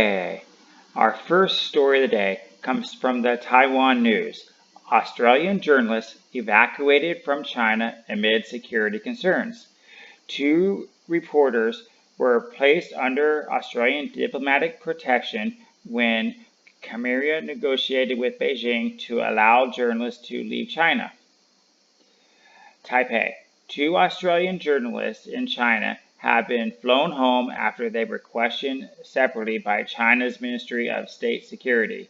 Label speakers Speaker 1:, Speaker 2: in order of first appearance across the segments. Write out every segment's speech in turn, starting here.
Speaker 1: Okay, our first story of the day comes from the Taiwan News. Australian journalists evacuated from China amid security concerns. Two reporters were placed under Australian diplomatic protection when Canberra negotiated with Beijing to allow journalists to leave China. Taipei. Two Australian journalists in China have been flown home after they were questioned separately by China's Ministry of State Security.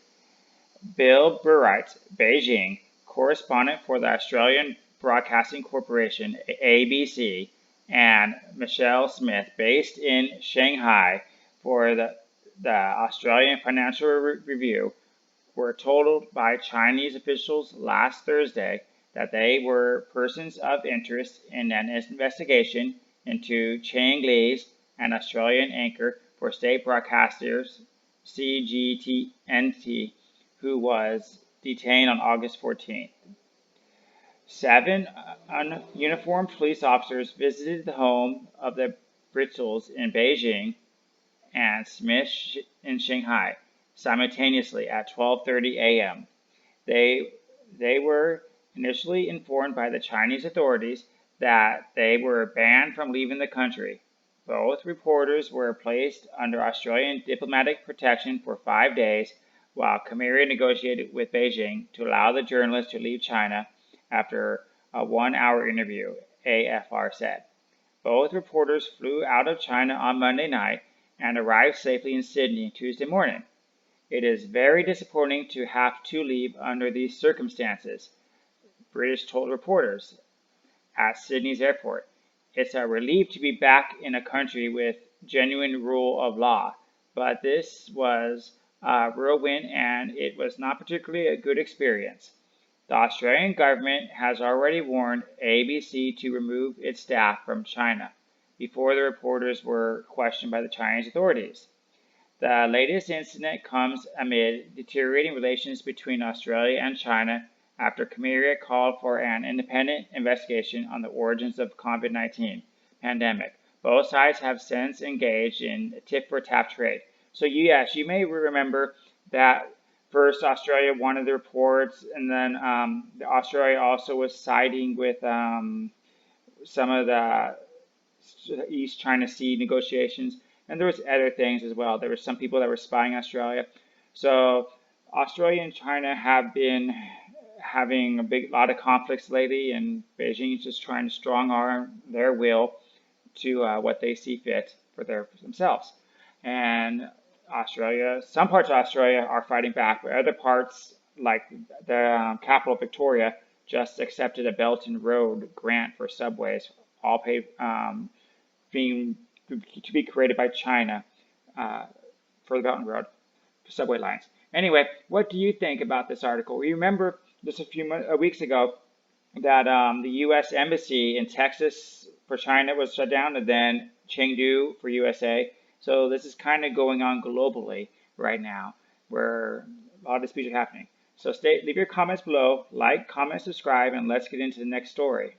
Speaker 1: Bill Burritt, Beijing, correspondent for the Australian Broadcasting Corporation, ABC, and Michelle Smith, based in Shanghai for the Australian Financial Review, were told by Chinese officials last Thursday that they were persons of interest in an investigation into Chang Li's, an Australian anchor for state broadcasters CGTN, who was detained on August 14th. 7 uniformed police officers visited the home of the Brittles in Beijing and Smith in Shanghai simultaneously at 12:30 a.m. They were initially informed by the Chinese authorities that they were banned from leaving the country. Both reporters were placed under Australian diplomatic protection for 5 days while Canberra negotiated with Beijing to allow the journalists to leave China after a 1-hour interview, AFR said. Both reporters flew out of China on Monday night and arrived safely in Sydney Tuesday morning. It is very disappointing to have to leave under these circumstances, British told reporters at Sydney's airport. It's a relief to be back in a country with genuine rule of law, but this was a real win and it was not particularly a good experience. The Australian government has already warned ABC to remove its staff from China before the reporters were questioned by the Chinese authorities. The latest incident comes amid deteriorating relations between Australia and China after Canberra called for an independent investigation on the origins of the COVID-19 pandemic. Both sides have since engaged in tit-for-tat trade. So yes, you may remember that first Australia wanted the reports, and then Australia also was siding with some of the East China Sea negotiations, and there was other things as well. There were some people that were spying Australia. So Australia and China have been having a lot of conflicts lately, and Beijing is just trying to strong arm their will to what they see fit for themselves. And Australia, some parts of Australia are fighting back, but other parts, like the capital Victoria, just accepted a Belt and Road grant for subways, all paid being to be created by China for the Belt and Road subway lines. Anyway, what do you think about this article? You remember just a few weeks ago that the U.S. Embassy in Texas for China was shut down, and then Chengdu for USA. So this is kind of going on globally right now, where a lot of disputes are happening. So leave your comments below, like, comment, subscribe, and let's get into the next story.